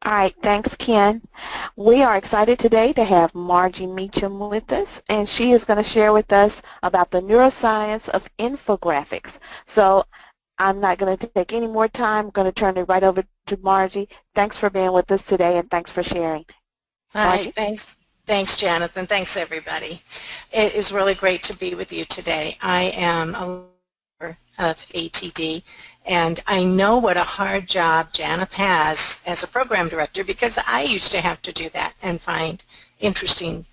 All right, thanks, Ken. We are excited today to have Margie Meacham with us, and she is going to share with us about the neuroscience of infographics. So I'm not going to take any more time. I'm going to turn it right over to Margie. Thanks for being with us today, and thanks for sharing. Hi, Margie? thanks. Thanks, Jonathan. Thanks, everybody. It is really great to be with you today. I am a member of ATD, and I know what a hard job Janet has as a program director because I used to have to do that and find interesting,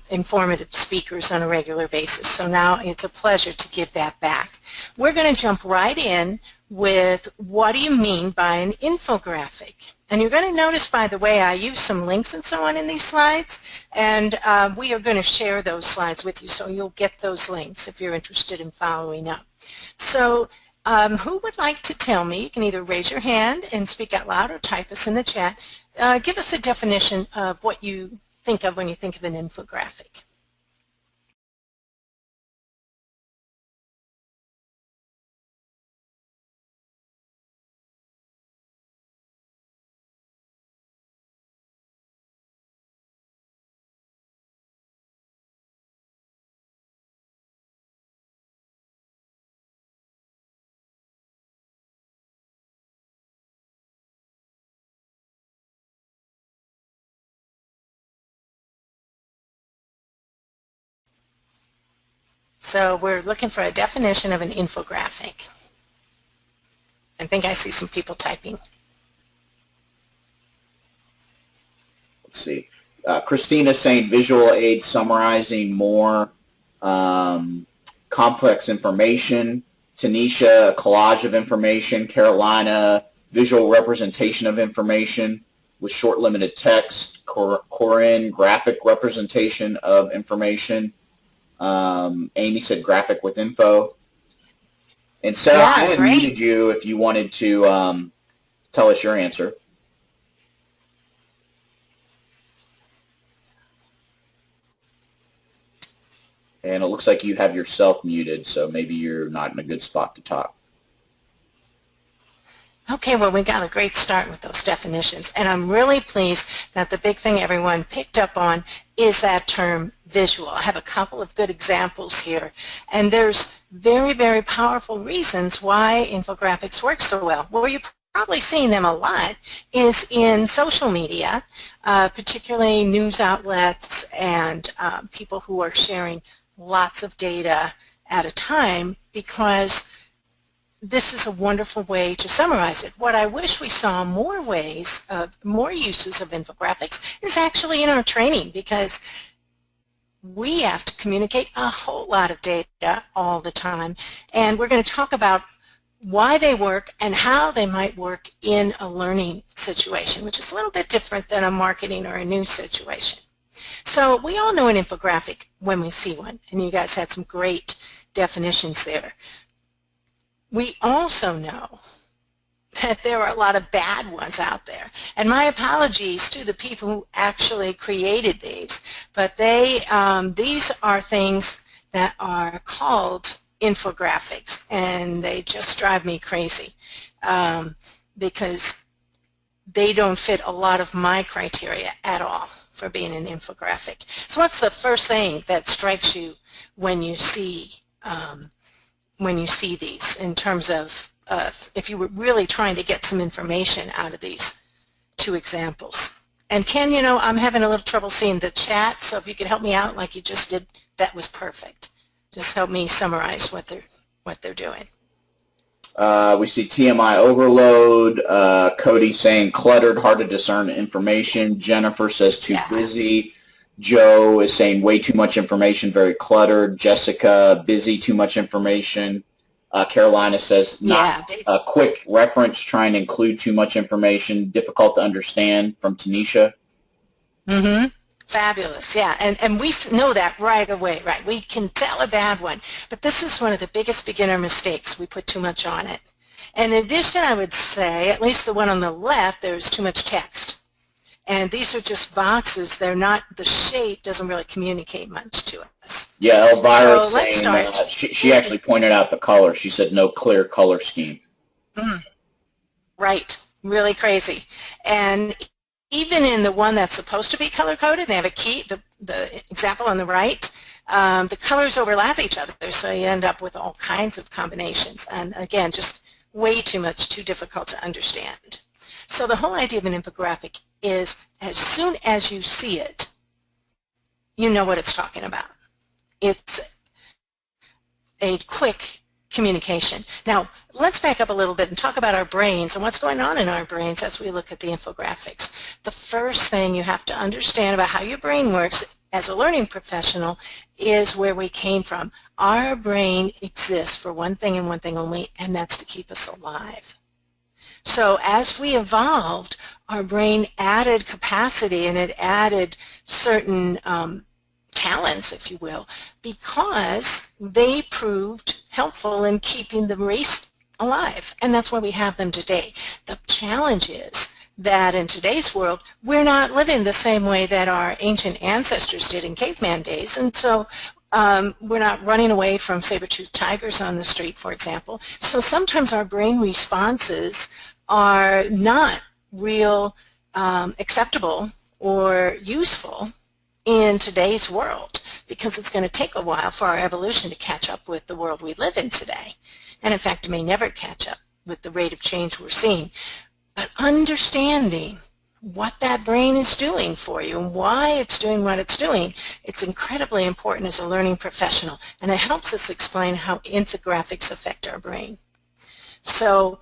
informative speakers on a regular basis. So now it's a pleasure to give that back. We're going to jump right in with what do you mean by an infographic? And you're going to notice, by the way, I use some links and so on in these slides, and we are going to share those slides with you, so you'll get those links if you're interested in following up. So who would like to tell me, you can either raise your hand and speak out loud or type us in the chat, give us a definition of what you think of when you think of an infographic. So we're looking for a definition of an infographic. I think I see some people typing. Let's see. Christina's saying visual aid summarizing more complex information. Tanisha, a collage of information. Carolina, visual representation of information with short limited text. Corinne, graphic representation of information. Amy said graphic with info. And Sarah, Yeah, I had great. muted you if you wanted to tell us your answer. And it looks like you have yourself muted, so maybe you're not in a good spot to talk. Okay, well, we got a great start with those definitions, and I'm really pleased that the big thing everyone picked up on is that term visual. I have a couple of good examples here, and there's very, very powerful reasons why infographics work so well. Where you're probably seeing them a lot is in social media, particularly news outlets and people who are sharing lots of data at a time, because this is a wonderful way to summarize it. What I wish we saw more ways of, more uses of infographics is actually in our training, because we have to communicate a whole lot of data all the time, and we're going to talk about why they work and how they might work in a learning situation, which is a little bit different than a marketing or a news situation. So we all know an infographic when we see one, and you guys had some great definitions there. We also know that there are a lot of bad ones out there, and my apologies to the people who actually created these, but these are things that are called infographics, and they just drive me crazy because they don't fit a lot of my criteria at all for being an infographic. So what's the first thing that strikes you when you see these, in terms of if you were really trying to get some information out of these two examples? And Ken, you know, I'm having a little trouble seeing the chat, so if you could help me out like you just did, that was perfect. Just help me summarize what they're doing. We see TMI overload. Cody saying cluttered, hard to discern information. Jennifer says too busy. Joe is saying way too much information, very cluttered. Jessica, busy, too much information. Carolina says not a quick reference, trying to include too much information, difficult to understand, from Tanisha. Mm-hmm. Fabulous, yeah, and we know that right away, right? We can tell a bad one, but this is one of the biggest beginner mistakes. We put too much on it. And in addition, I would say, at least the one on the left, there's too much text. And these are just boxes. They're not, the shape doesn't really communicate much to us. Yeah, Elvira so let's saying start. She actually pointed out the color. She said no clear color scheme. Right. really crazy. And even in the one that's supposed to be color-coded, they have a key, the example on the right, the colors overlap each other, so you end up with all kinds of combinations. And again, just way too much, too difficult to understand. So the whole idea of an infographic is as soon as you see it, you know what it's talking about. It's a quick communication. Now, let's back up a little bit and talk about our brains and what's going on in our brains as we look at the infographics. The first thing you have to understand about how your brain works as a learning professional is where we came from. Our brain exists for one thing and one thing only, and that's to keep us alive. So as we evolved, our brain added capacity and it added certain talents, if you will, because they proved helpful in keeping the race alive. And that's why we have them today. The challenge is that in today's world, we're not living the same way that our ancient ancestors did in caveman days. And so we're not running away from saber-toothed tigers on the street, for example. So sometimes our brain responses are not real acceptable or useful in today's world, because it's going to take a while for our evolution to catch up with the world we live in today. And in fact, it may never catch up with the rate of change we're seeing. But understanding what that brain is doing for you and why it's doing what it's doing, it's incredibly important as a learning professional. And it helps us explain how infographics affect our brain. So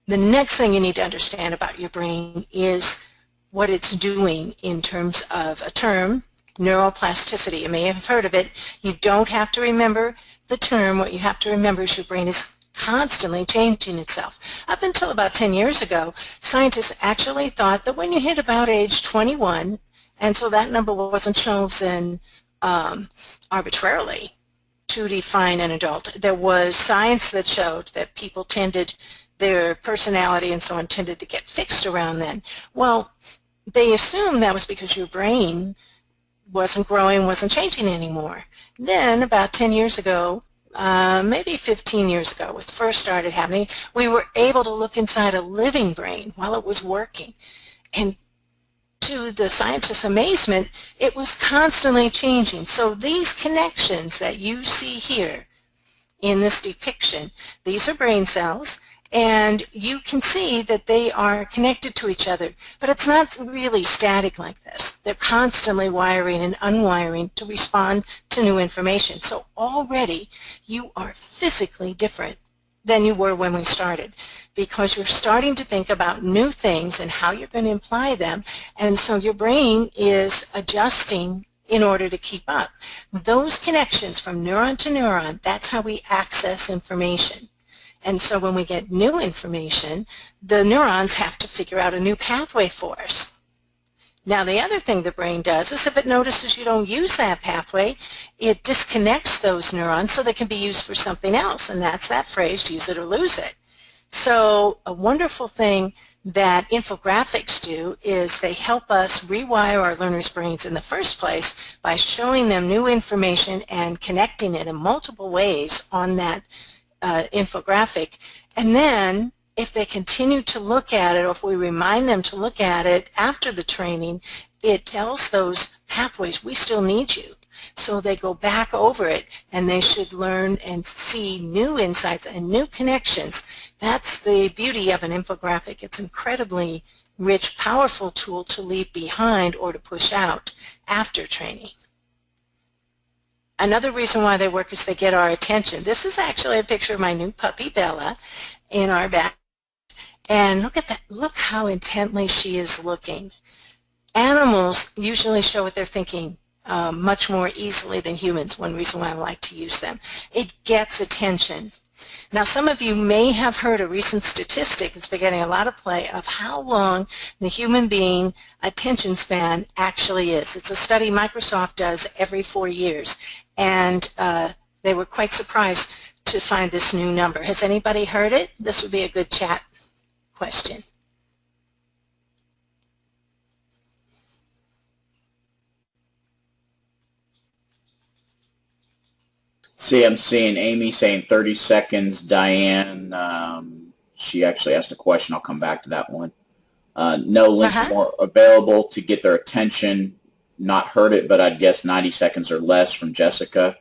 the next thing you need to understand about your brain is what it's doing in terms of a term, neuroplasticity. You may have heard of it. You don't have to remember the term. What you have to remember is your brain is constantly changing itself. Up until about 10 years ago, scientists actually thought that when you hit about age 21, and so that number wasn't chosen arbitrarily to define an adult, there was science that showed that people tended, their personality and so on tended to get fixed around then. Well, they assumed that was because your brain wasn't growing, wasn't changing anymore. Then about 10 years ago, maybe 15 years ago, when it first started happening, we were able to look inside a living brain while it was working. And to the scientists' amazement, it was constantly changing. So these connections that you see here in this depiction, these are brain cells, and you can see that they are connected to each other, but it's not really static like this. They're constantly wiring and unwiring to respond to new information. So already you are physically different than you were when we started, because you're starting to think about new things and how you're going to imply them, and so your brain is adjusting in order to keep up. Those connections from neuron to neuron, that's how we access information. And so when we get new information, the neurons have to figure out a new pathway for us. Now the other thing the brain does is if it notices you don't use that pathway, it disconnects those neurons so they can be used for something else. And that's that phrase, use it or lose it. So a wonderful thing that infographics do is they help us rewire our learners' brains in the first place by showing them new information and connecting it in multiple ways on that infographic. And then if they continue to look at it, or if we remind them to look at it after the training, it tells those pathways, we still need you. So they go back over it and they should learn and see new insights and new connections. That's the beauty of an infographic. It's an incredibly rich, powerful tool to leave behind or to push out after training. Another reason why they work is they get our attention. This is actually a picture of my new puppy, Bella, in our back. And look at that. Look how intently she is looking. Animals usually show what they're thinking much more easily than humans, one reason why I like to use them. It gets attention. Now, some of you may have heard a recent statistic that's been getting a lot of play of how long the human being attention span actually is. It's a study Microsoft does every 4 years, and they were quite surprised to find this new number. Has anybody heard it? This would be a good chat question. See, I'm seeing Amy saying 30 seconds, Diane she actually asked a question. I'll come back to that one. No links more available to get their attention. Not heard it, but I'd guess 90 seconds or less from Jessica.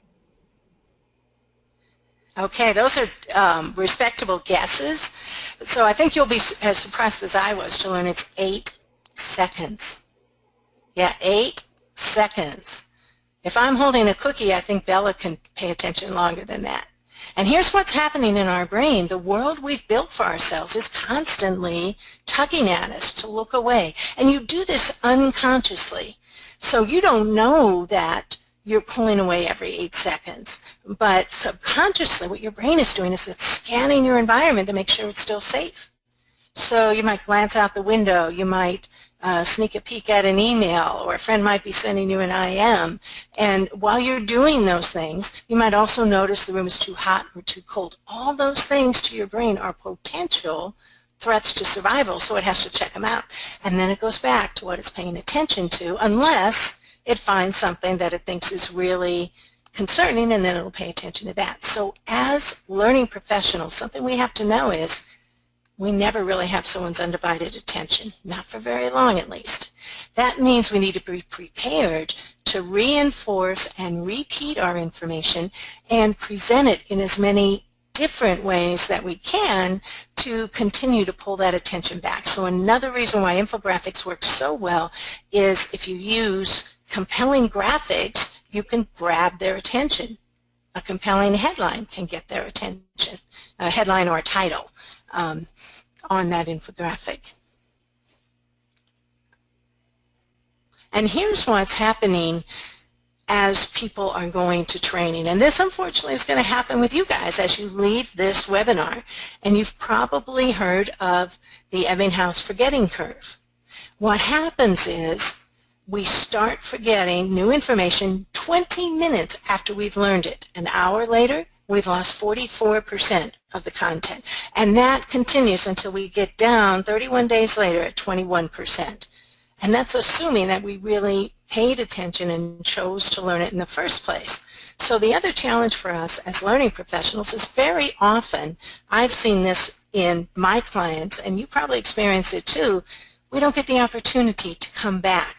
Okay, those are respectable guesses. So I think you'll be as surprised as I was to learn it's 8 seconds. Yeah, 8 seconds. If I'm holding a cookie, I think Bella can pay attention longer than that. And here's what's happening in our brain. The world we've built for ourselves is constantly tugging at us to look away. And you do this unconsciously. So you don't know that you're pulling away every 8 seconds. But subconsciously, what your brain is doing is it's scanning your environment to make sure it's still safe. So you might glance out the window, you might sneak a peek at an email, or a friend might be sending you an IM. And while you're doing those things, you might also notice the room is too hot or too cold. All those things to your brain are potential threats to survival, so it has to check them out. And then it goes back to what it's paying attention to, unless it finds something that it thinks is really concerning, and then it'll pay attention to that. So as learning professionals, something we have to know is we never really have someone's undivided attention, not for very long at least. That means we need to be prepared to reinforce and repeat our information and present it in as many different ways that we can to continue to pull that attention back. So another reason why infographics work so well is if you use compelling graphics, you can grab their attention. A compelling headline can get their attention, a headline or a title on that infographic. And here's what's happening as people are going to training. And this, unfortunately, is going to happen with you guys as you leave this webinar. And you've probably heard of the Ebbinghaus forgetting curve. What happens is we start forgetting new information 20 minutes after we've learned it. An hour later, we've lost 44% of the content. And that continues until we get down 31 days later at 21%. And that's assuming that we really paid attention and chose to learn it in the first place. So the other challenge for us as learning professionals is very often, I've seen this in my clients, and you probably experience it too, we don't get the opportunity to come back.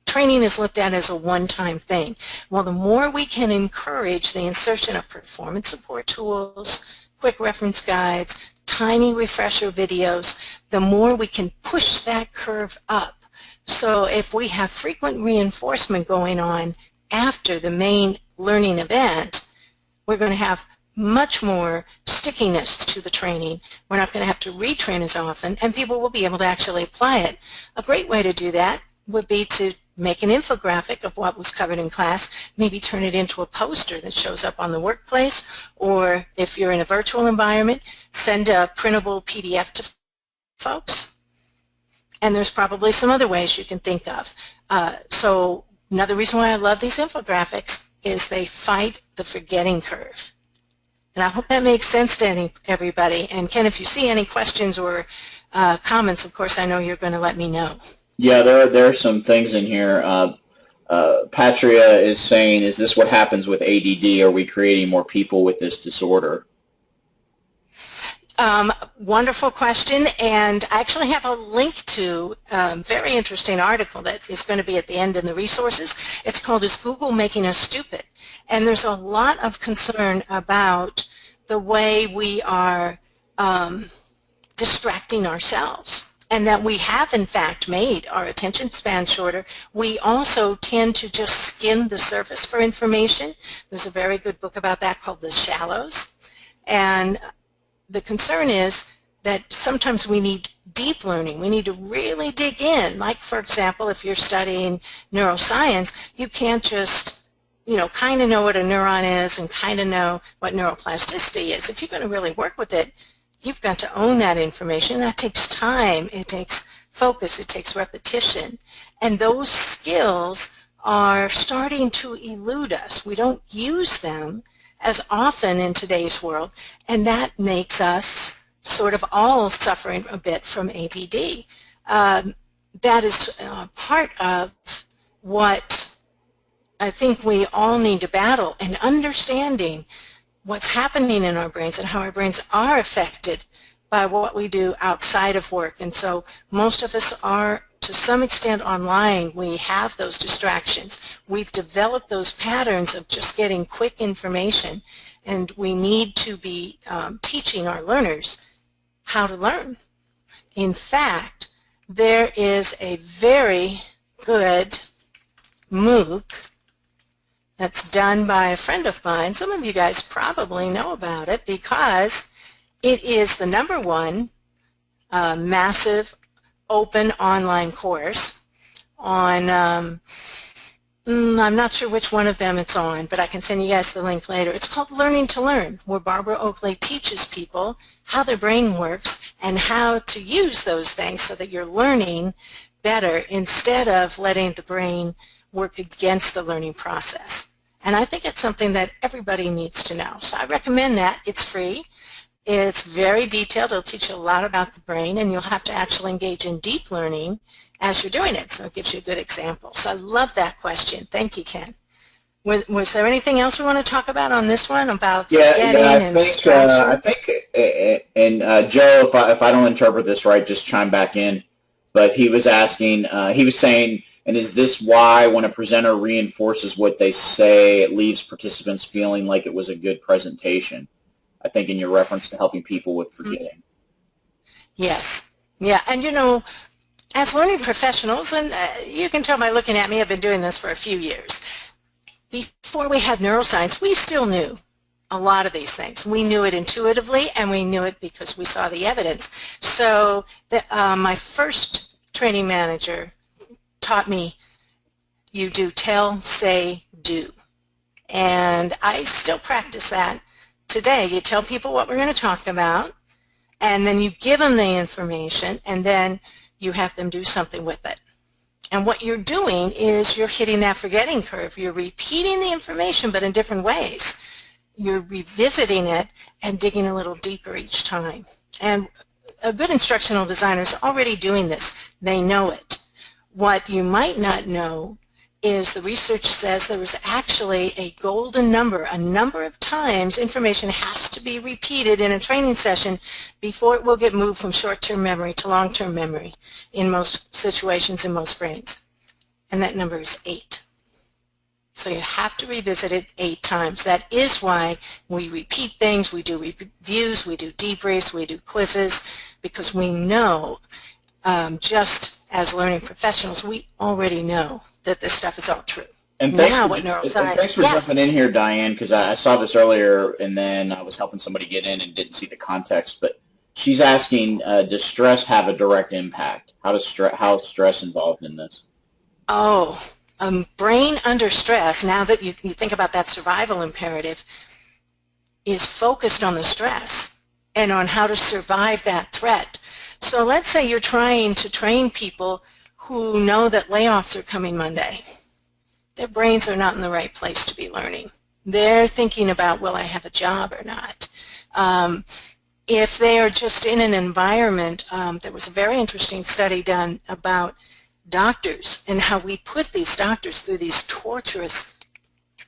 Training is looked at as a one-time thing. Well, the more we can encourage the insertion of performance support tools, quick reference guides, tiny refresher videos, the more we can push that curve up. So if we have frequent reinforcement going on after the main learning event, we're going to have much more stickiness to the training. We're not going to have to retrain as often, and people will be able to actually apply it. A great way to do that would be to make an infographic of what was covered in class, maybe turn it into a poster that shows up on the workplace, or if you're in a virtual environment, send a printable PDF to folks. And there's probably some other ways you can think of. So another reason why I love these infographics is they fight the forgetting curve. And I hope that makes sense to everybody. And Ken, if you see any questions or comments, of course, I know you're going to let me know. Yeah, there are some things in here. Patria is saying, is this what happens with ADD? Are we creating more people with this disorder? Wonderful question, and I actually have a link to a very interesting article that is going to be at the end in the resources. It's called Is Google Making Us Stupid? And there's a lot of concern about the way we are distracting ourselves, and that we have in fact made our attention span shorter. We also tend to just skim the surface for information. There's a very good book about that called The Shallows. And the concern is that sometimes we need deep learning. We need to really dig in. Like, for example, if you're studying neuroscience, you can't just, kind of know what a neuron is and kind of know what neuroplasticity is. If you're going to really work with it, you've got to own that information. That takes time. It takes focus. It takes repetition. And those skills are starting to elude us. We don't use them as often in today's world, and that makes us sort of all suffering a bit from ADD. That is part of what I think we all need to battle, and understanding what's happening in our brains and how our brains are affected by what we do outside of work. And so most of us are, to some extent, online. We have those distractions. We've developed those patterns of just getting quick information, and we need to be teaching our learners how to learn. In fact, there is a very good MOOC that's done by a friend of mine. Some of you guys probably know about it because it is the #1 massive open online course on, I'm not sure which one of them it's on, but I can send you guys the link later. It's called Learning to Learn, where Barbara Oakley teaches people how their brain works and how to use those things so that you're learning better instead of letting the brain work against the learning process. And I think it's something that everybody needs to know. So I recommend that. It's free. It's very detailed. It'll teach you a lot about the brain, and you'll have to actually engage in deep learning as you're doing it. So it gives you a good example. So I love that question. Thank you, Ken. Was there anything else we want to talk about on this one about forgetting and distraction? I think, and Joe, if I don't interpret this right, just chime back in. But he was asking, he was saying, and is this why when a presenter reinforces what they say, it leaves participants feeling like it was a good presentation? I think in your reference to helping people with forgetting. Yes. Yeah. And you know, as learning professionals, and you can tell by looking at me, I've been doing this for a few years. Before we had neuroscience, we still knew a lot of these things. We knew it intuitively, and we knew it because we saw the evidence. So my first training manager taught me, you do tell, say, do. And I still practice that today. You tell people what we're going to talk about, and then you give them the information, and then you have them do something with it. And what you're doing is you're hitting that forgetting curve. You're repeating the information, but in different ways. You're revisiting it and digging a little deeper each time. And a good instructional designer is already doing this. They know it. What you might not know is the research says there was actually a golden number, a number of times information has to be repeated in a training session before it will get moved from short-term memory to long-term memory in most situations in most brains. And that number is 8. So you have to revisit it 8 times. That is why we repeat things, we do reviews, we do debriefs, we do quizzes, because we know, just as learning professionals, we already know that this stuff is all true. And thanks for jumping in here, Diane, because I saw this earlier, and then I was helping somebody get in and didn't see the context. But she's asking, does stress have a direct impact? How is stress involved in this? Oh, brain under stress, now that you think about that survival imperative, is focused on the stress and on how to survive that threat. So let's say you're trying to train people who know that layoffs are coming Monday. Their brains are not in the right place to be learning. They're thinking about, will I have a job or not? If they are just in an environment, there was a very interesting study done about doctors and how we put these doctors through these torturous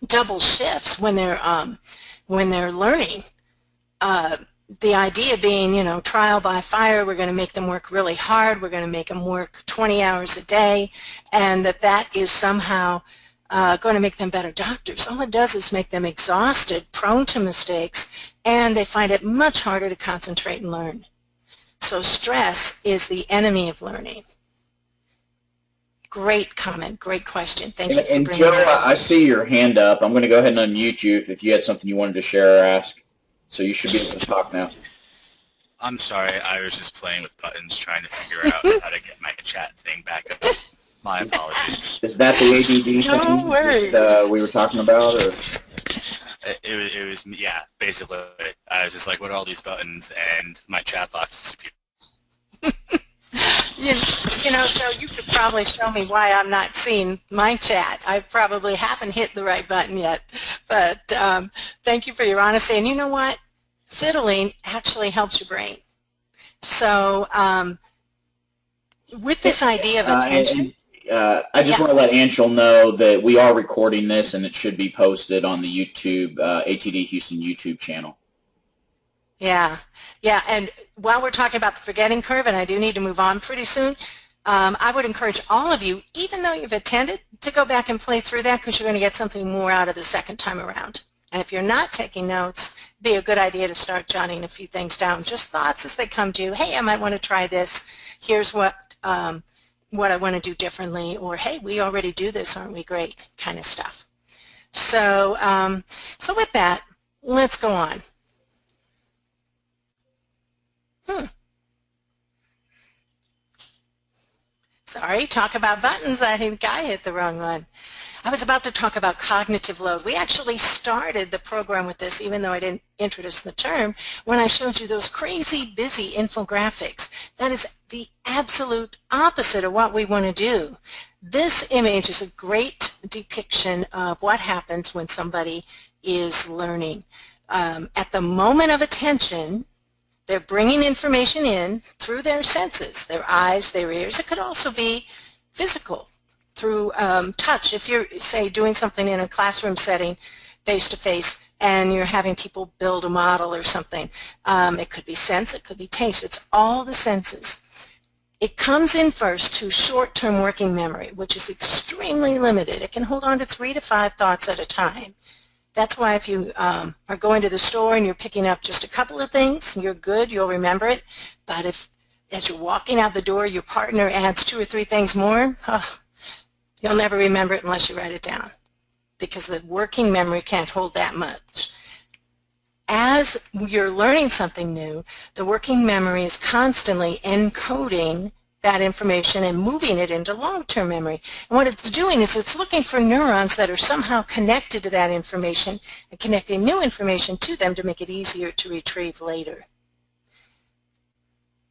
double shifts when they're learning. The idea being, you know, trial by fire, we're going to make them work really hard, we're going to make them work 20 hours a day, and that is somehow going to make them better doctors. All it does is make them exhausted, prone to mistakes, and they find it much harder to concentrate and learn. So stress is the enemy of learning. Great comment, great question. Thank you for bringing Joe, that up. I see your hand up. I'm going to go ahead and unmute you if you had something you wanted to share or ask. So you should be able to talk now. I'm sorry, I was just playing with buttons trying to figure out how to get my chat thing back up. My apologies. Is that the ADD No worries. that we were talking about? Or? It was, yeah, basically. I was just like, what are all these buttons? And my chat box disappeared. You know, Joe, you could probably show me why I'm not seeing my chat. I probably haven't hit the right button yet. But thank you for your honesty. And you know what? Fiddling actually helps your brain. So with this idea of attention... I just want to let Anshul know that we are recording this and it should be posted on the YouTube, ATD Houston YouTube channel. Yeah, yeah, and while we're talking about the forgetting curve, and I do need to move on pretty soon, I would encourage all of you, even though you've attended, to go back and play through that because you're going to get something more out of the second time around. And if you're not taking notes, it'd be a good idea to start jotting a few things down, just thoughts as they come to you. Hey, I might want to try this. Here's what I want to do differently, or hey, we already do this, aren't we great, kind of stuff. So, so with that, let's go on. Sorry, talk about buttons. I think I hit the wrong one. I was about to talk about cognitive load. We actually started the program with this, even though I didn't introduce the term, when I showed you those crazy busy infographics. That is the absolute opposite of what we want to do. This image is a great depiction of what happens when somebody is learning. At the moment of attention, they're bringing information in through their senses, their eyes, their ears. It could also be physical, through touch. If you're, say, doing something in a classroom setting, face-to-face, and you're having people build a model or something, it could be sense, it could be taste. It's all the senses. It comes in first to short-term working memory, which is extremely limited. It can hold on to 3 to 5 thoughts at a time. That's why if you are going to the store and you're picking up just a couple of things, you're good, you'll remember it. But if, as you're walking out the door, your partner adds 2 or 3 things more, you'll never remember it unless you write it down, because the working memory can't hold that much. As you're learning something new, the working memory is constantly encoding that information and moving it into long-term memory. And what it's doing is it's looking for neurons that are somehow connected to that information and connecting new information to them to make it easier to retrieve later.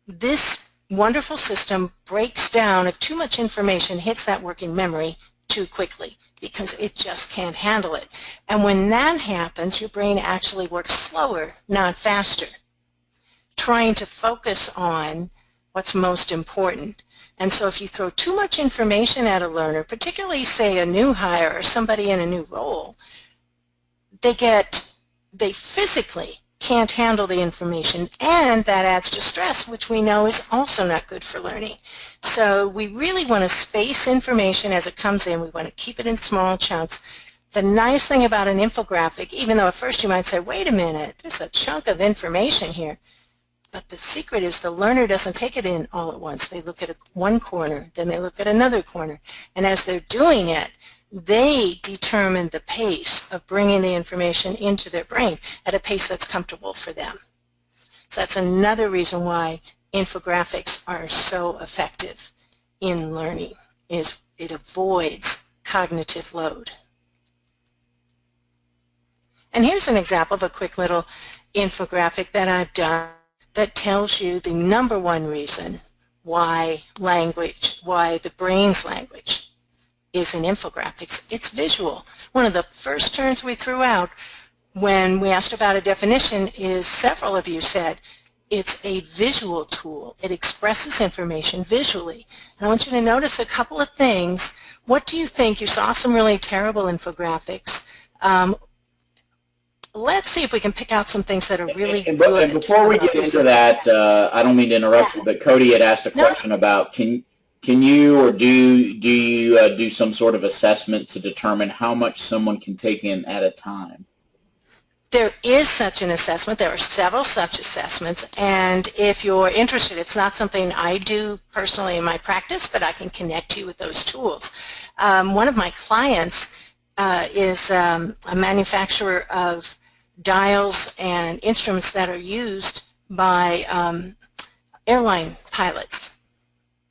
This wonderful system breaks down if too much information hits that working memory too quickly, because it just can't handle it. And when that happens, your brain actually works slower, not faster, trying to focus on what's most important. And so if you throw too much information at a learner, particularly, say, a new hire or somebody in a new role, they physically can't handle the information, and that adds to stress, which we know is also not good for learning. So we really want to space information as it comes in. We want to keep it in small chunks. The nice thing about an infographic, even though at first you might say, wait a minute, there's a chunk of information here, but the secret is the learner doesn't take it in all at once. They look at one corner, then they look at another corner, and as they're doing it, they determine the pace of bringing the information into their brain at a pace that's comfortable for them. So that's another reason why infographics are so effective in learning, is it avoids cognitive load. And here's an example of a quick little infographic that I've done that tells you the #1 reason why the brain's language is in infographics. It's visual. One of the first terms we threw out when we asked about a definition is, several of you said, it's a visual tool. It expresses information visually. And I want you to notice a couple of things. What do you think? You saw some really terrible infographics. Let's see if we can pick out some things that are really good. And before we get into that, I don't mean to interrupt you, but Cody had asked a question about can you or do you do some sort of assessment to determine how much someone can take in at a time? There is such an assessment. There are several such assessments, and if you're interested, it's not something I do personally in my practice, but I can connect you with those tools. One of my clients is a manufacturer of dials and instruments that are used by airline pilots.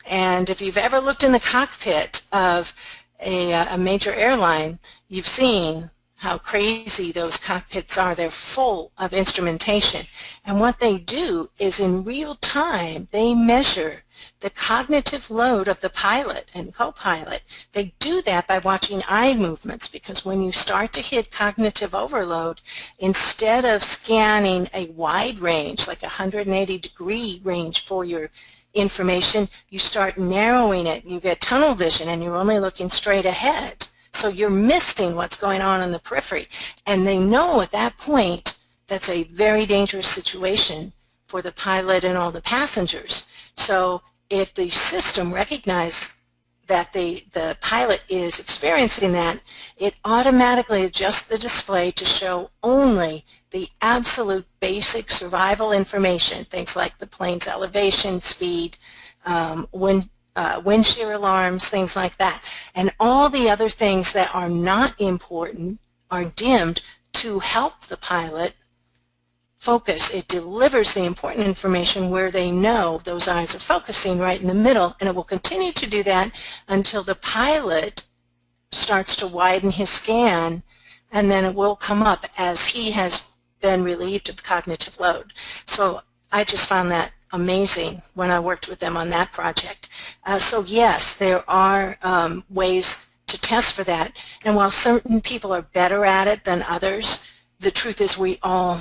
And if you've ever looked in the cockpit of a major airline, you've seen how crazy those cockpits are. They're full of instrumentation. And what they do is, in real time, they measure the cognitive load of the pilot and co-pilot. They do that by watching eye movements, because when you start to hit cognitive overload, instead of scanning a wide range, like a 180-degree range for your information, you start narrowing it. You get tunnel vision, and you're only looking straight ahead. So you're missing what's going on in the periphery. And they know at that point that's a very dangerous situation for the pilot and all the passengers. So if the system recognizes that the pilot is experiencing that, it automatically adjusts the display to show only the absolute basic survival information, things like the plane's elevation, speed, wind shear alarms, things like that. And all the other things that are not important are dimmed to help the pilot focus. It delivers the important information where they know those eyes are focusing right in the middle, and it will continue to do that until the pilot starts to widen his scan, and then it will come up as he has been relieved of cognitive load. So I just found that amazing when I worked with them on that project. So yes, there are ways to test for that, and while certain people are better at it than others, the truth is we all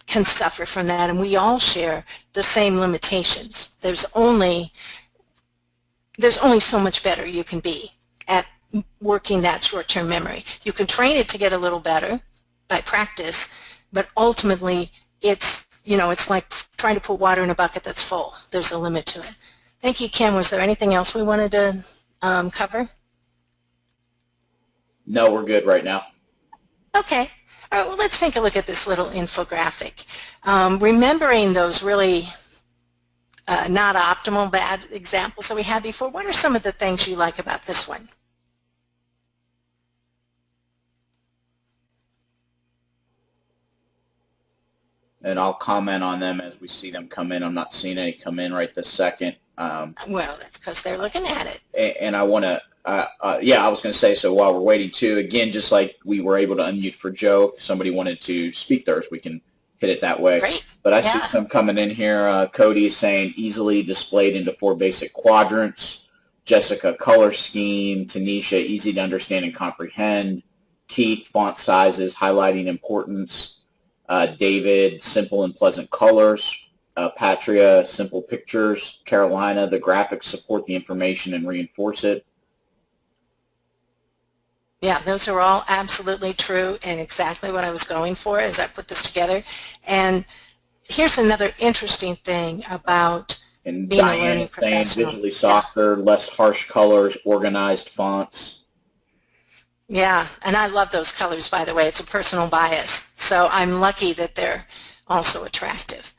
can suffer from that, and we all share the same limitations. There's only so much better you can be at working that short-term memory. You can train it to get a little better by practice, but ultimately it's, you know, it's like trying to put water in a bucket that's full. There's a limit to it. Thank you, Kim. Was there anything else we wanted to cover? No, we're good right now. Okay. All right, well, let's take a look at this little infographic. Remembering those really not optimal bad examples that we had before, what are some of the things you like about this one? And I'll comment on them as we see them come in. I'm not seeing any come in right this second. Well, that's because they're looking at it. And I want to, yeah, I was going to say, so while we're waiting too, again, just like we were able to unmute for Joe, if somebody wanted to speak theirs, we can hit it that way. Great. But I see some coming in here. Cody is saying easily displayed into 4 basic quadrants. Jessica, color scheme. Tanisha, easy to understand and comprehend. Keith, font sizes, highlighting importance. David, simple and pleasant colors. Patria, simple pictures. Carolina, the graphics support the information and reinforce it. Yeah, those are all absolutely true and exactly what I was going for as I put this together. And here's another interesting thing about and being Diane a learning professional. Visually softer, less harsh colors, organized fonts. Yeah, and I love those colors, by the way. It's a personal bias. So I'm lucky that they're also attractive.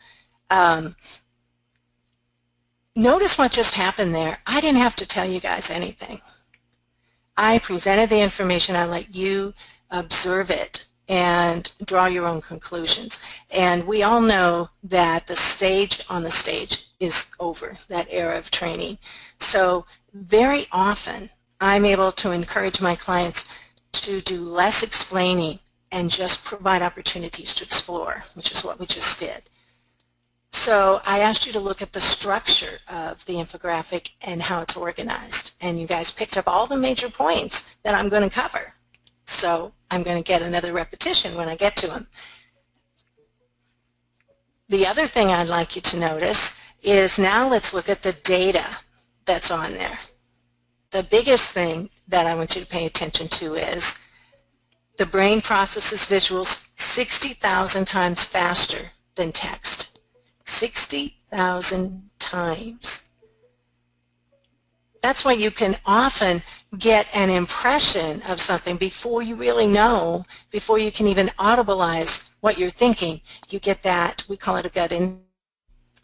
Notice what just happened there. I didn't have to tell you guys anything. I presented the information. I let you observe it and draw your own conclusions. And we all know that the stage on the stage is over, that era of training. So very often I'm able to encourage my clients to do less explaining and just provide opportunities to explore, which is what we just did. So I asked you to look at the structure of the infographic and how it's organized. And you guys picked up all the major points that I'm going to cover. So I'm going to get another repetition when I get to them. The other thing I'd like you to notice is now let's look at the data that's on there. The biggest thing that I want you to pay attention to is the brain processes visuals 60,000 times faster than text. 60,000 times. That's why you can often get an impression of something before you really know, before you can even audibilize what you're thinking. You get that, we call it a gut in.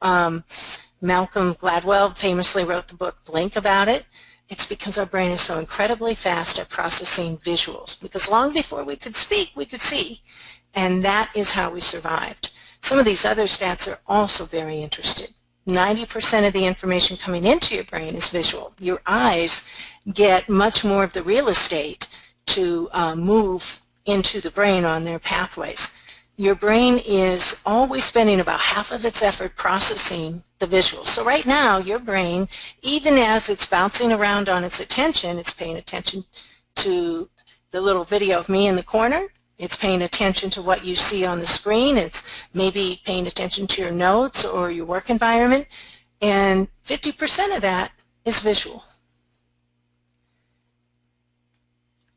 Malcolm Gladwell famously wrote the book Blink about it. It's because our brain is so incredibly fast at processing visuals, because long before we could speak, we could see. And that is how we survived. Some of these other stats are also very interesting. 90% of the information coming into your brain is visual. Your eyes get much more of the real estate to move into the brain on their pathways. Your brain is always spending about half of its effort processing the visuals. So right now, your brain, even as it's bouncing around on its attention, it's paying attention to the little video of me in the corner. It's paying attention to what you see on the screen. It's maybe paying attention to your notes or your work environment. And 50% of that is visual.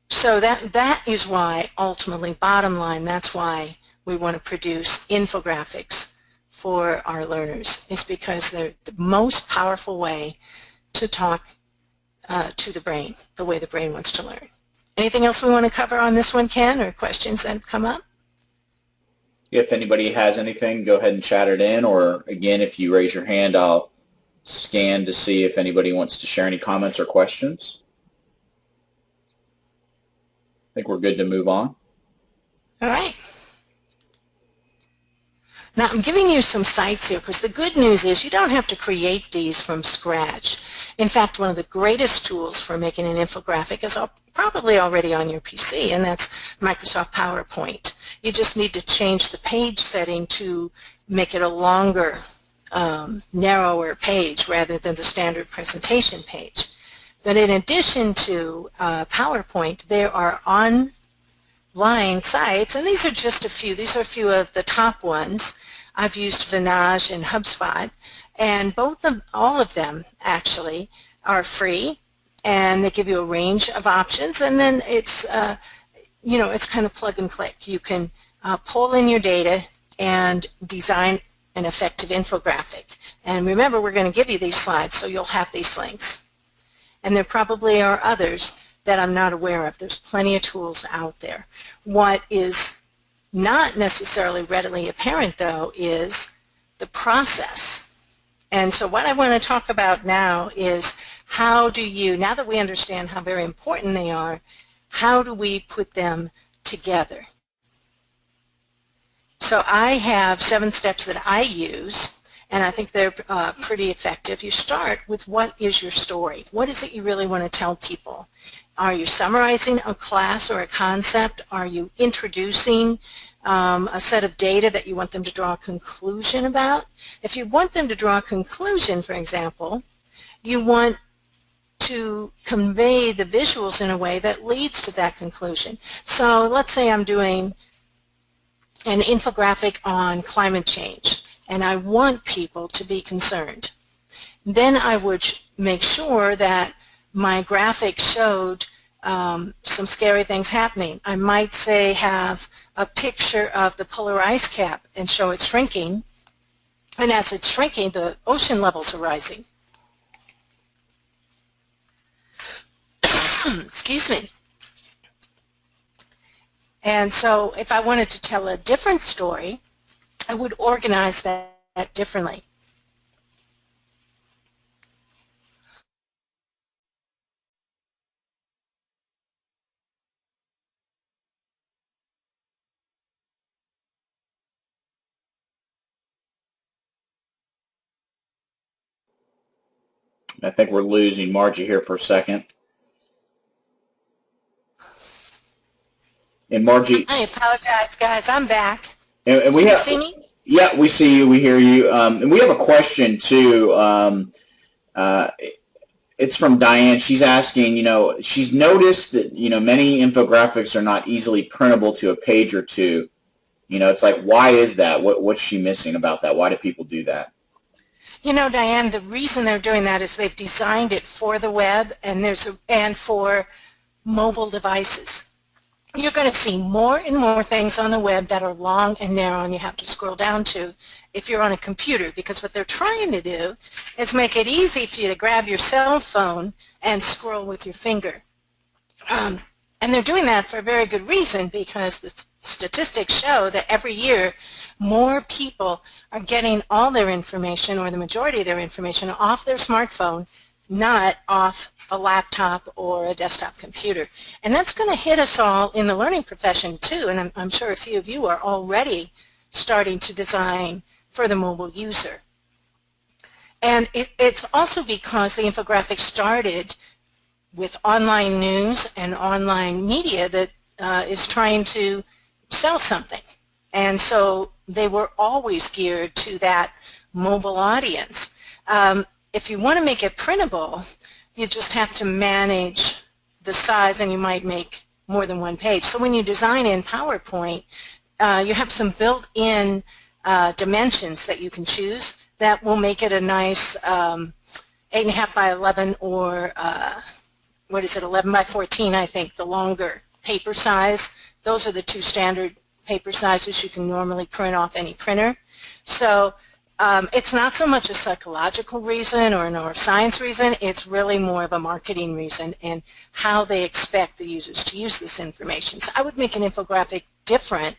So that is why, ultimately, bottom line, that's why we want to produce infographics for our learners, is because they're the most powerful way to talk to the brain, the way the brain wants to learn. Anything else we want to cover on this one, Ken, or questions that have come up? If anybody has anything, go ahead and chat it in, or again, if you raise your hand, I'll scan to see if anybody wants to share any comments or questions. I think we're good to move on. All right. Now, I'm giving you some sites here because the good news is you don't have to create these from scratch. In fact, one of the greatest tools for making an infographic is probably already on your PC, and that's Microsoft PowerPoint. You just need to change the page setting to make it a longer, narrower page rather than the standard presentation page. But in addition to PowerPoint, there are online sites, and these are just a few. These are a few of the top ones. I've used Vinage and HubSpot, and all of them actually are free, and they give you a range of options. And then it's it's kind of plug and click. You can pull in your data and design an effective infographic. And remember, we're going to give you these slides, so you'll have these links. And there probably are others that I'm not aware of. There's plenty of tools out there. What is not necessarily readily apparent, though, is the process. And so what I want to talk about now is how do you, now that we understand how very important they are, how do we put them together? So I have 7 steps that I use, and I think they're pretty effective. You start with, what is your story? What is it you really want to tell people? Are you summarizing a class or a concept? Are you introducing a set of data that you want them to draw a conclusion about? If you want them to draw a conclusion, for example, you want to convey the visuals in a way that leads to that conclusion. So let's say I'm doing an infographic on climate change, and I want people to be concerned. Then I would make sure that my graphic showed some scary things happening. I might say have a picture of the polar ice cap and show it shrinking, and as it's shrinking, the ocean levels are rising. Excuse me. And so if I wanted to tell a different story, I would organize that differently. I think we're losing Margie here for a second. And Margie, I apologize, guys. I'm back. And we Can have, you see me? Yeah, we see you, we hear you, and we have a question too. It's from Diane. She's asking, she's noticed that many infographics are not easily printable to a page or two. It's like, why is that? What's she missing about that? Why do people do that? Diane, the reason they're doing that is they've designed it for the web and for mobile devices. You're going to see more and more things on the web that are long and narrow and you have to scroll down to if you're on a computer, because what they're trying to do is make it easy for you to grab your cell phone and scroll with your finger. And they're doing that for a very good reason, because the statistics show that every year more people are getting all their information, or the majority of their information, off their smartphone, not off a laptop or a desktop computer. And that's going to hit us all in the learning profession too, and I'm sure a few of you are already starting to design for the mobile user. And it's also because the infographic started with online news and online media that is trying to sell something. And so they were always geared to that mobile audience. If you want to make it printable, you just have to manage the size, and you might make more than one page. So when you design in PowerPoint, you have some built-in dimensions that you can choose that will make it a nice 8.5 by 11 or 11 by 14, I think, the longer paper size. Those are the two standard paper sizes you can normally print off any printer. So it's not so much a psychological reason or a neuroscience reason, it's really more of a marketing reason and how they expect the users to use this information. So I would make an infographic different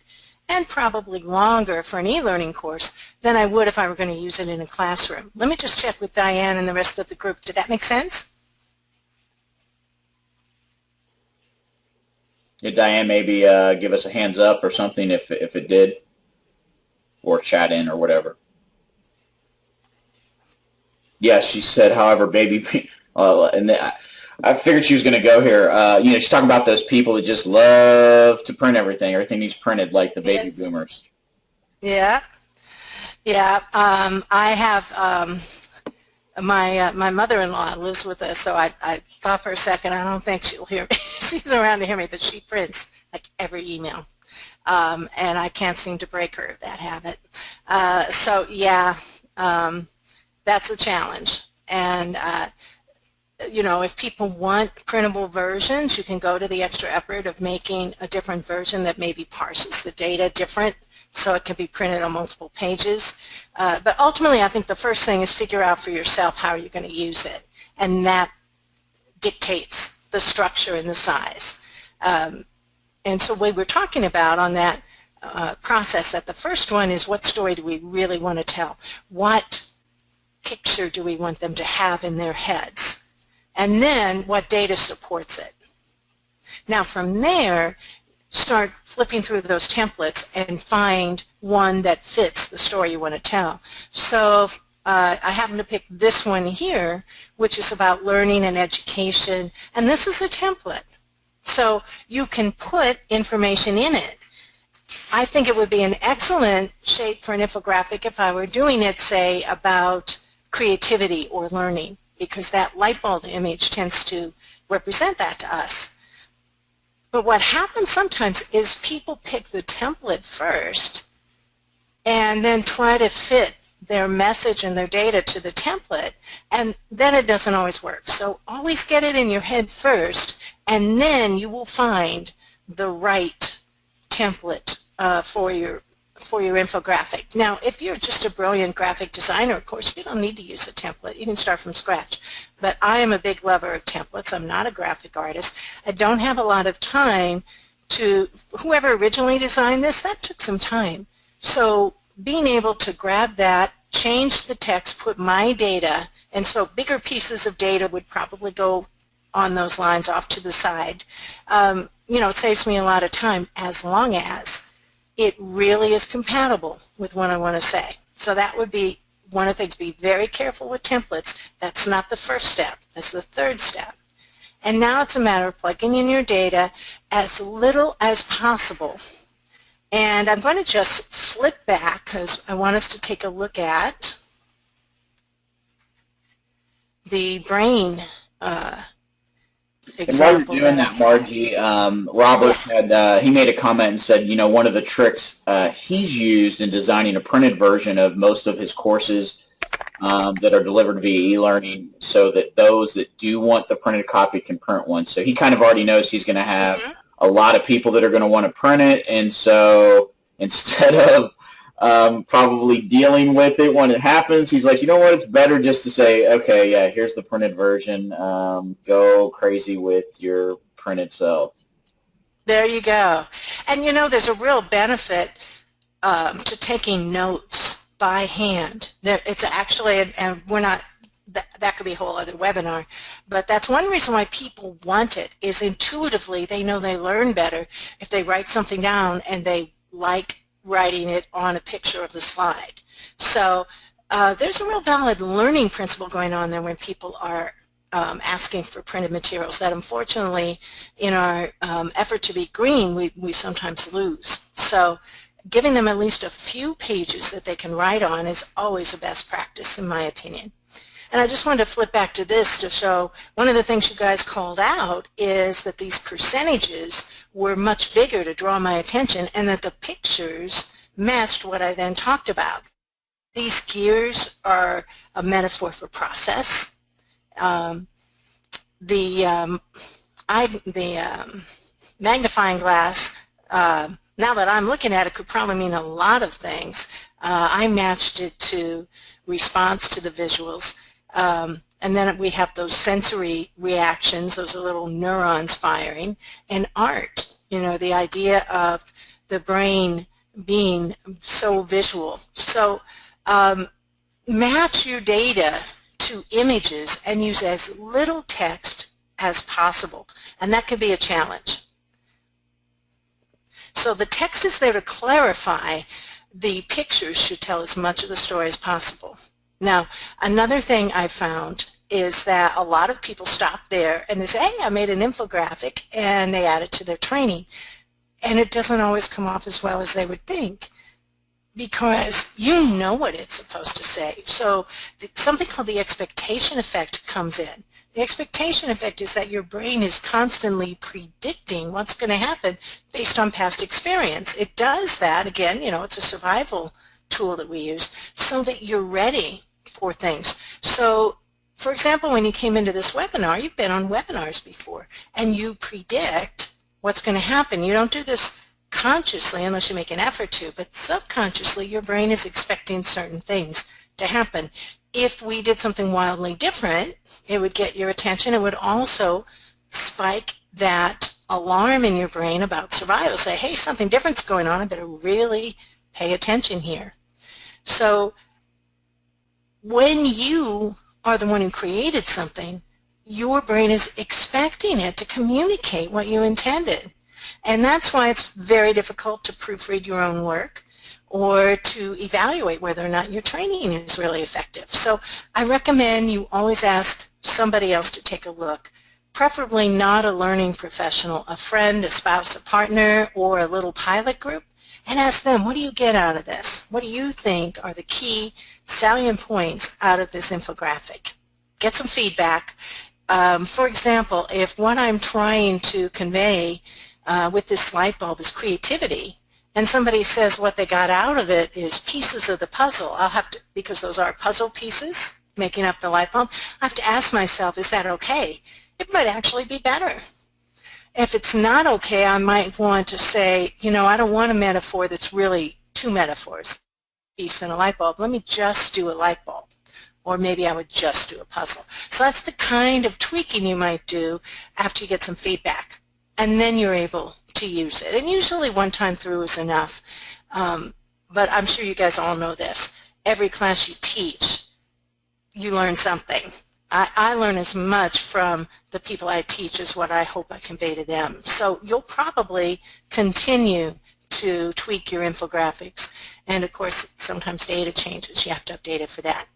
and probably longer for an e-learning course than I would if I were going to use it in a classroom. Let me just check with Diane and the rest of the group. Did that make sense? Did Diane maybe give us a hands up or something if it did? Or chat in or whatever. Yeah, she said, however, baby, and I figured she was going to go here. You know, she's talking about those people that just love to print everything. Everything needs printed, like the baby boomers. Yeah, yeah. I have my mother-in-law lives with us, so I thought for a second, I don't think she'll hear me. She's around to hear me, but she prints like every email. And I can't seem to break her of that habit. So yeah, that's a challenge. And you know, if people want printable versions, you can go to the extra effort of making a different version that maybe parses the data different so it can be printed on multiple pages. But ultimately, I think the first thing is figure out for yourself how you're going to use it. And that dictates the structure and the size. And so what we're talking about on that process, that the first one is what story do we really want to tell? What picture do we want them to have in their heads? And then what data supports it? Now from there, start flipping through those templates and find one that fits the story you want to tell. So I happen to pick this one here, which is about learning and education, and this is a template. So you can put information in it. I think it would be an excellent shape for an infographic if I were doing it, say, about creativity or learning, because that light bulb image tends to represent that to us. But what happens sometimes is people pick the template first and then try to fit their message and their data to the template, and then it doesn't always work. So always get it in your head first, and then you will find the right template for your infographic. Now, if you're just a brilliant graphic designer, of course, you don't need to use a template. You can start from scratch. But I am a big lover of templates. I'm not a graphic artist. I don't have a lot of time to, whoever originally designed this, that took some time. So being able to grab that, change the text, put my data, and so bigger pieces of data would probably go on those lines off to the side. You know, it saves me a lot of time as long as it really is compatible with what I want to say. So that would be one of the things. Be very careful with templates. That's not the first step. That's the third step. And now it's a matter of plugging in your data as little as possible. And I'm going to just flip back because I want us to take a look at the brain example. And while you're doing that, Margie, Robert had he made a comment and said, you know, one of the tricks he's used in designing a printed version of most of his courses that are delivered via e-learning, so that those that do want the printed copy can print one. So he kind of already knows he's going to have a lot of people that are going to want to print it, and so instead of probably dealing with it when it happens, he's like, you know what, it's better just to say, okay, yeah, here's the printed version. Go crazy with your printed self. There you go. And you know, there's a real benefit to taking notes by hand. It's actually, and we're not, that could be a whole other webinar, but that's one reason why people want it, is intuitively they know they learn better if they write something down and they like writing it on a picture of the slide. So there's a real valid learning principle going on there when people are asking for printed materials that unfortunately in our effort to be green we sometimes lose. So giving them at least a few pages that they can write on is always a best practice in my opinion. And I just wanted to flip back to this to show one of the things you guys called out is that these percentages were much bigger to draw my attention, and that the pictures matched what I then talked about. These gears are a metaphor for process. The magnifying glass now that I'm looking at it, could probably mean a lot of things. I matched it to response to the visuals. And then we have those sensory reactions, those are little neurons firing, and art, you know, the idea of the brain being so visual. So match your data to images and use as little text as possible, and that can be a challenge. So the text is there to clarify. The pictures should tell as much of the story as possible. Now, another thing I found is that a lot of people stop there and they say, hey, I made an infographic, and they add it to their training. And it doesn't always come off as well as they would think, because you know what it's supposed to say. So something called the expectation effect comes in. The expectation effect is that your brain is constantly predicting what's going to happen based on past experience. It does that, again, you know, it's a survival tool that we use so that you're ready for things. So, for example, when you came into this webinar, you've been on webinars before, and you predict what's going to happen. You don't do this consciously unless you make an effort to, but subconsciously your brain is expecting certain things to happen. If we did something wildly different, it would get your attention. It would also spike that alarm in your brain about survival. Say, hey, something different's going on. I better really pay attention here. So when you are the one who created something, your brain is expecting it to communicate what you intended. And that's why it's very difficult to proofread your own work or to evaluate whether or not your training is really effective. So I recommend you always ask somebody else to take a look, preferably not a learning professional, a friend, a spouse, a partner, or a little pilot group, and ask them, what do you get out of this? What do you think are the key salient points out of this infographic? Get some feedback. For example, if what I'm trying to convey with this light bulb is creativity, and somebody says what they got out of it is pieces of the puzzle, I'll have to, because those are puzzle pieces making up the light bulb, I have to ask myself, is that okay? It might actually be better. If it's not okay, I might want to say, you know, I don't want a metaphor that's really two metaphors, a piece and a light bulb. Let me just do a light bulb. Or maybe I would just do a puzzle. So that's the kind of tweaking you might do after you get some feedback. And then you're able to use it. And usually one time through is enough. But I'm sure you guys all know this. Every class you teach, you learn something. I learn as much from the people I teach as what I hope I convey to them. So you'll probably continue to tweak your infographics. And of course, sometimes data changes. You have to update it for that.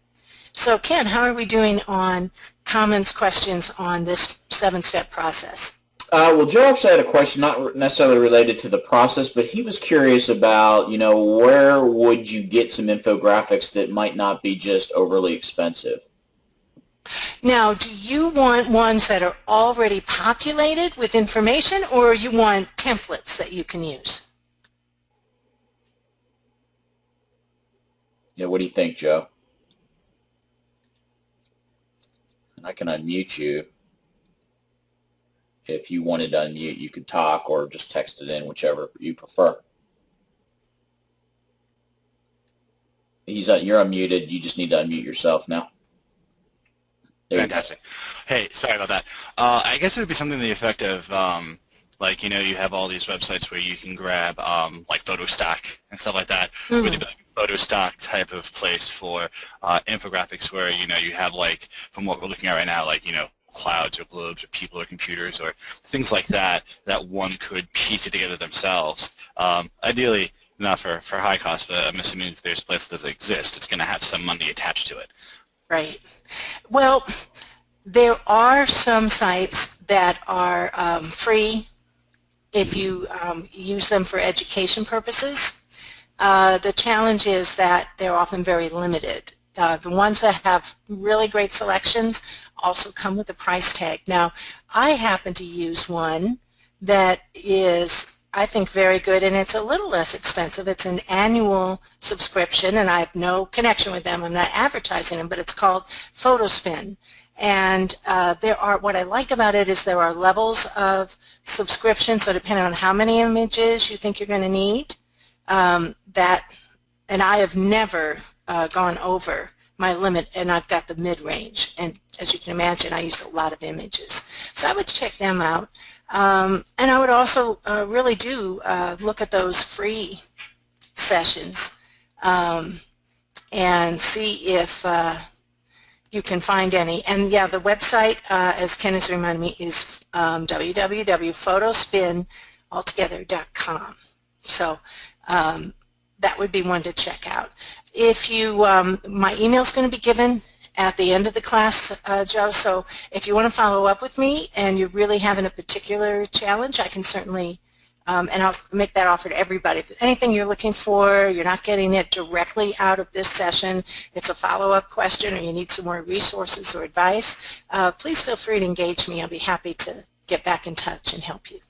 So Ken, how are we doing on comments, questions on this 7-step process? Well, Joe actually had a question, not necessarily related to the process, but he was curious about, you know, where would you get some infographics that might not be just overly expensive? Now, do you want ones that are already populated with information, or you want templates that you can use? Yeah, what do you think, Joe? And I can unmute you. If you wanted to unmute, you could talk or just text it in, whichever you prefer. You're unmuted. You just need to unmute yourself now. Fantastic. Hey, sorry about that. I guess it would be something to the effect of, like, you know, you have all these websites where you can grab, like, photo stock and stuff like that. Mm-hmm. Really like a photo stock type of place for infographics where, you know, you have, like, from what we're looking at right now, like, you know, clouds or globes or people or computers or things like that, that one could piece it together themselves. Ideally, not for high cost, but I'm assuming if there's a place that doesn't exist, it's going to have some money attached to it. Right. Well, there are some sites that are free if you use them for education purposes. The challenge is that they're often very limited. The ones that have really great selections also come with a price tag. Now, I happen to use one that is, I think, very good, and it's a little less expensive. It's an annual subscription, and I have no connection with them. I'm not advertising them, but it's called PhotoSpin. And what I like about it is there are levels of subscription, so depending on how many images you think you're going to need, and I have never gone over my limit, and I've got the mid-range. And as you can imagine, I use a lot of images. So I would check them out. And I would also really do look at those free sessions and see if you can find any. And yeah, the website, as Ken has reminded me, is www.photospinaltogether.com. So that would be one to check out. If you, my email is going to be given at the end of the class, Joe, so if you want to follow up with me and you're really having a particular challenge, I can certainly, and I'll make that offer to everybody. If there's anything you're looking for, you're not getting it directly out of this session, it's a follow-up question, or you need some more resources or advice, please feel free to engage me. I'll be happy to get back in touch and help you.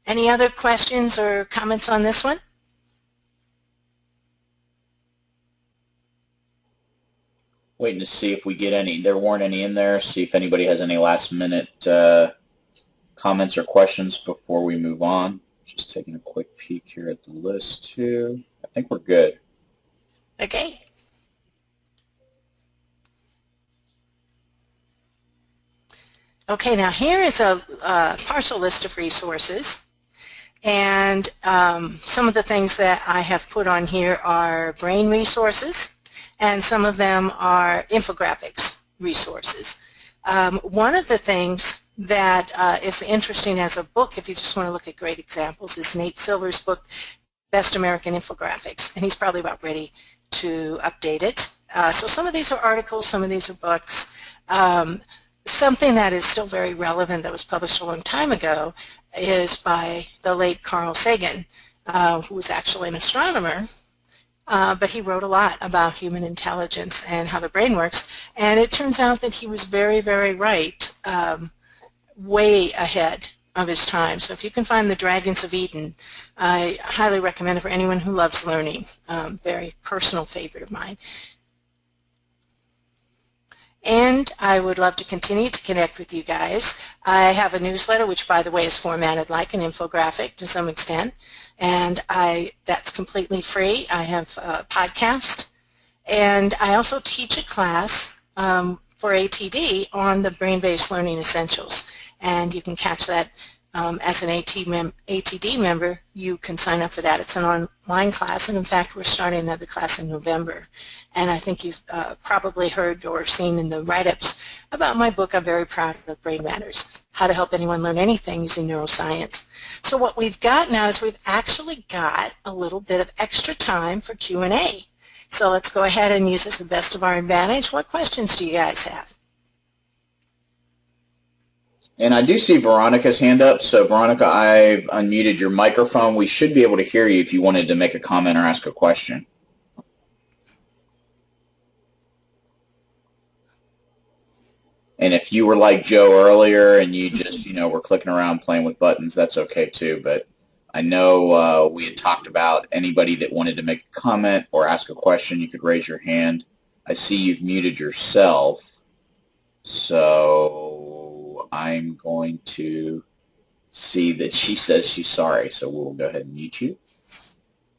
Any other questions or comments on this one? Waiting to see if we get any. There weren't any in there. See if anybody has any last-minute comments or questions before we move on. Just taking a quick peek here at the list, too. I think we're good. Okay. Okay, now here is a partial list of resources. And some of the things that I have put on here are brain resources, and some of them are infographics resources. One of the things that is interesting as a book, if you just want to look at great examples, is Nate Silver's book, Best American Infographics, and he's probably about ready to update it. So some of these are articles, some of these are books. Something that is still very relevant that was published a long time ago is by the late Carl Sagan, who was actually an astronomer, but he wrote a lot about human intelligence and how the brain works, and it turns out that he was very, very right, way ahead of his time. So if you can find The Dragons of Eden, I highly recommend it for anyone who loves learning. Very personal favorite of mine. And I would love to continue to connect with you guys. I have a newsletter, which, by the way, is formatted like an infographic to some extent, and that's completely free. I have a podcast, and I also teach a class for ATD on the brain-based learning essentials, and you can catch that as an ATD member. You can sign up for that. It's an online class, and in fact, we're starting another class in November. And I think you've probably heard or seen in the write-ups about my book, I'm very proud of Brain Matters, How to Help Anyone Learn Anything Using Neuroscience. So what we've got now is we've actually got a little bit of extra time for Q&A. So let's go ahead and use this to the best of our advantage. What questions do you guys have? And I do see Veronica's hand up. So Veronica, I've unmuted your microphone. We should be able to hear you if you wanted to make a comment or ask a question. And if you were like Joe earlier and you just, were clicking around playing with buttons, that's okay too. But I know we had talked about anybody that wanted to make a comment or ask a question, you could raise your hand. I see you've muted yourself. So I'm going to see that she says she's sorry. So we'll go ahead and mute you.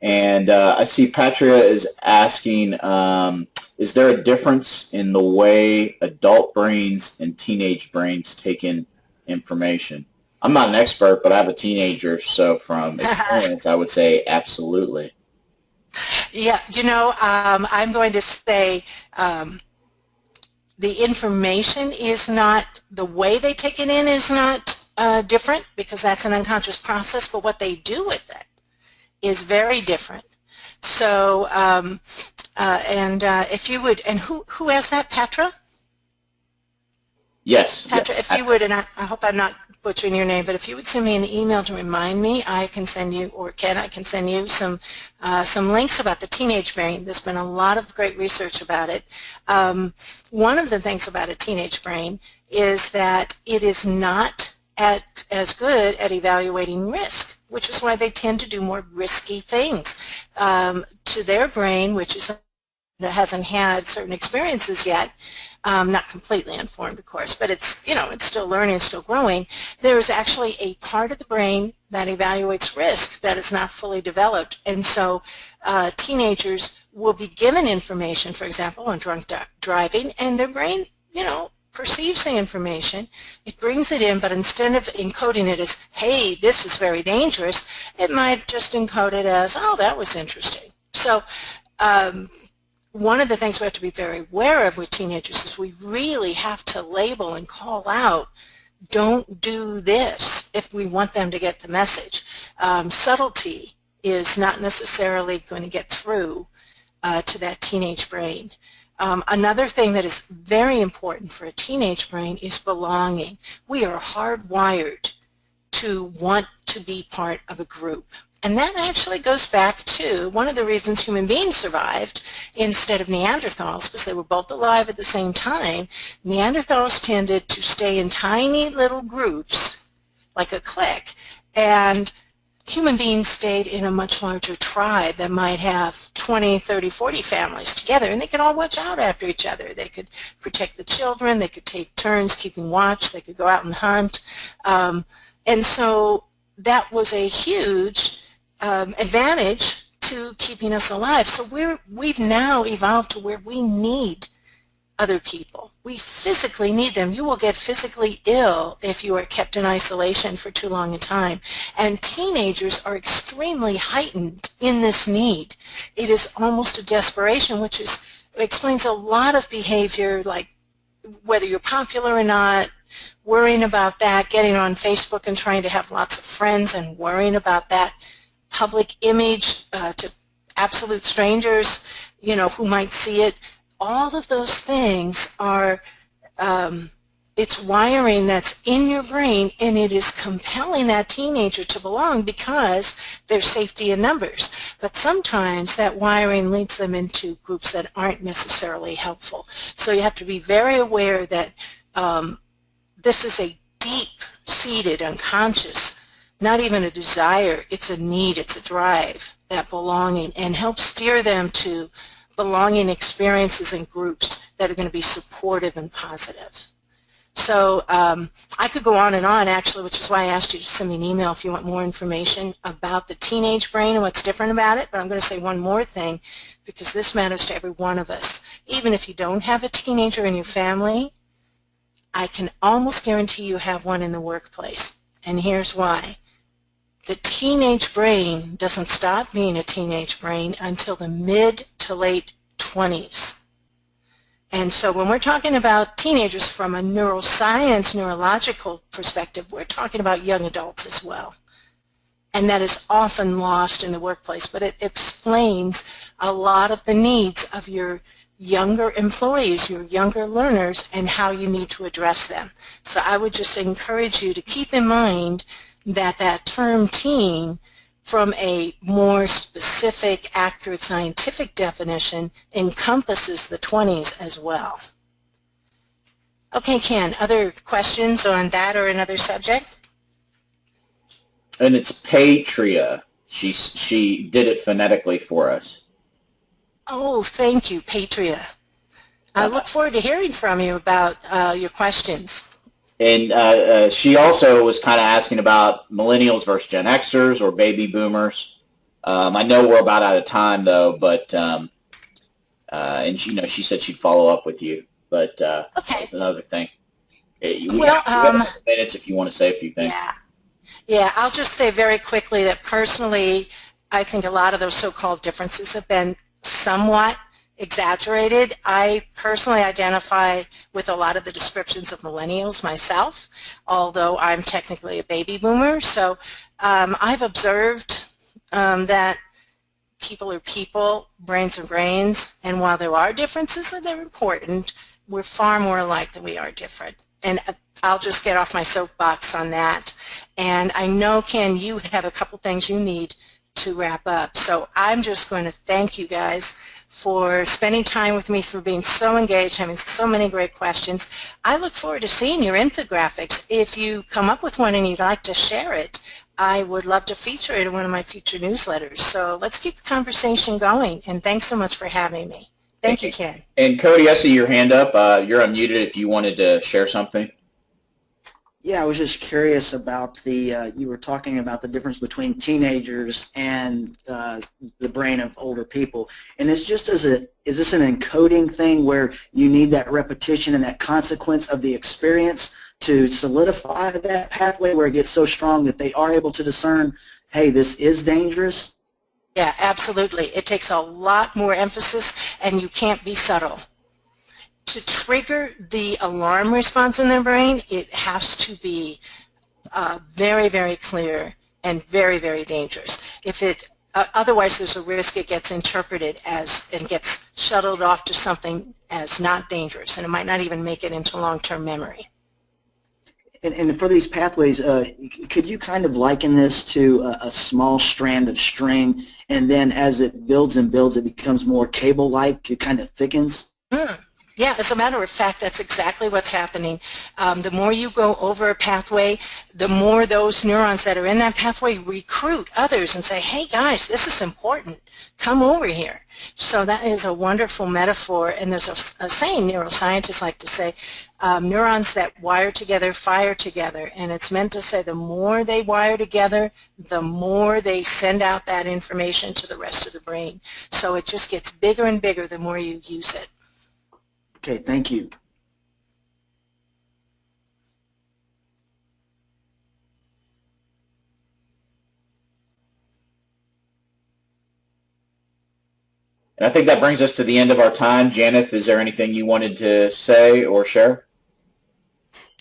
And I see Patria is asking, is there a difference in the way adult brains and teenage brains take in information? I'm not an expert, but I have a teenager, so from experience, I would say absolutely. Yeah, I'm going to say the information is not, the way they take it in is not different, because that's an unconscious process, but what they do with it is very different. So, if you would, and who asked that, Patra? Yes. Patra, yes. if you would, and I hope I'm not butchering your name, but if you would send me an email to remind me, I can send you, or Ken, I can send you some links about the teenage brain. There's been a lot of great research about it. One of the things about a teenage brain is that it is not as good at evaluating risk, which is why they tend to do more risky things to their brain, which is that hasn't had certain experiences yet, not completely informed, of course, but it's, you know, it's still learning, it's still growing. There is actually a part of the brain that evaluates risk that is not fully developed, and so teenagers will be given information, for example, on drunk driving, and their brain, you know, perceives the information, it brings it in, but instead of encoding it as, hey, this is very dangerous, it might just encode it as, oh, that was interesting. So one of the things we have to be very aware of with teenagers is we really have to label and call out, don't do this, if we want them to get the message. Subtlety is not necessarily going to get through to that teenage brain. Another thing that is very important for a teenage brain is belonging. We are hardwired to want to be part of a group. And that actually goes back to one of the reasons human beings survived instead of Neanderthals, because they were both alive at the same time. Neanderthals tended to stay in tiny little groups, like a clique, and human beings stayed in a much larger tribe that might have 20, 30, 40 families together, and they could all watch out after each other. They could protect the children, they could take turns keeping watch, they could go out and hunt. And so that was a huge advantage to keeping us alive. So we've now evolved to where we need other people. We physically need them. You will get physically ill if you are kept in isolation for too long a time. And teenagers are extremely heightened in this need. It is almost a desperation, which explains a lot of behavior, like whether you're popular or not, worrying about that, getting on Facebook and trying to have lots of friends and worrying about that public image to absolute strangers, you know, who might see it. All of those things are, it's wiring that's in your brain, and it is compelling that teenager to belong because there's safety in numbers. But sometimes that wiring leads them into groups that aren't necessarily helpful. So you have to be very aware that this is a deep-seated, unconscious, not even a desire, it's a need, it's a drive, that belonging, and help steer them to belonging experiences and groups that are going to be supportive and positive. So I could go on and on, actually, which is why I asked you to send me an email if you want more information about the teenage brain and what's different about it. But I'm going to say one more thing, because this matters to every one of us. Even if you don't have a teenager in your family, I can almost guarantee you have one in the workplace. And here's why. The teenage brain doesn't stop being a teenage brain until the mid to late 20s. And so when we're talking about teenagers from a neuroscience, neurological perspective, we're talking about young adults as well. And that is often lost in the workplace, but it explains a lot of the needs of your younger employees, your younger learners, and how you need to address them. So I would just encourage you to keep in mind that that term teen, from a more specific, accurate scientific definition, encompasses the 20s as well. Okay, Ken, other questions on that or another subject? And it's Patria. She did it phonetically for us. Oh, thank you, Patria. I look forward to hearing from you about your questions. And she also was kind of asking about millennials versus Gen Xers or baby boomers. I know we're about out of time, though, but and she said she'd follow up with you. But okay, that's another thing. We well, have minutes if you want to say a few things. Yeah. I'll just say very quickly that personally, I think a lot of those so-called differences have been somewhat exaggerated. I personally identify with a lot of the descriptions of millennials myself, although I'm technically a baby boomer. So I've observed that people are people, brains are brains, and while there are differences and they're important, we're far more alike than we are different. And I'll just get off my soapbox on that. And I know, Ken, you have a couple things you need to wrap up. So I'm just going to thank you guys for spending time with me, for being so engaged, having so many great questions. I look forward to seeing your infographics. If you come up with one and you'd like to share it, I would love to feature it in one of my future newsletters. So let's keep the conversation going, and thanks so much for having me. Thank you, Ken. And Cody, I see your hand up. You're unmuted if you wanted to share something. Yeah, I was just curious about the, you were talking about the difference between teenagers and the brain of older people. And it's just is this an encoding thing where you need that repetition and that consequence of the experience to solidify that pathway where it gets so strong that they are able to discern, hey, this is dangerous? Yeah, absolutely. It takes a lot more emphasis, and you can't be subtle. To trigger the alarm response in their brain, it has to be very, very clear and very, very dangerous. If it otherwise, there's a risk it gets interpreted as and gets shuttled off to something as not dangerous, and it might not even make it into long-term memory. And for these pathways, could you kind of liken this to a small strand of string, and then as it builds and builds, it becomes more cable-like, it kind of thickens? Yeah, as a matter of fact, that's exactly what's happening. The more you go over a pathway, the more those neurons that are in that pathway recruit others and say, hey guys, this is important. Come over here. So that is a wonderful metaphor, and there's a saying neuroscientists like to say, neurons that wire together fire together, and it's meant to say the more they wire together, the more they send out that information to the rest of the brain. So it just gets bigger and bigger the more you use it. Okay, thank you. And I think that brings us to the end of our time. Janet, is there anything you wanted to say or share?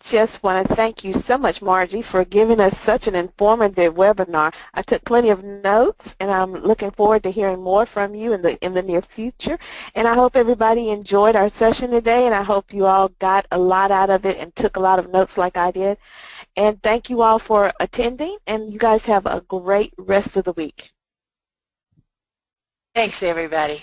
Just want to thank you so much, Margie, for giving us such an informative webinar. I took plenty of notes, and I'm looking forward to hearing more from you in the near future. And I hope everybody enjoyed our session today, and I hope you all got a lot out of it and took a lot of notes like I did. And thank you all for attending, and you guys have a great rest of the week. Thanks, everybody.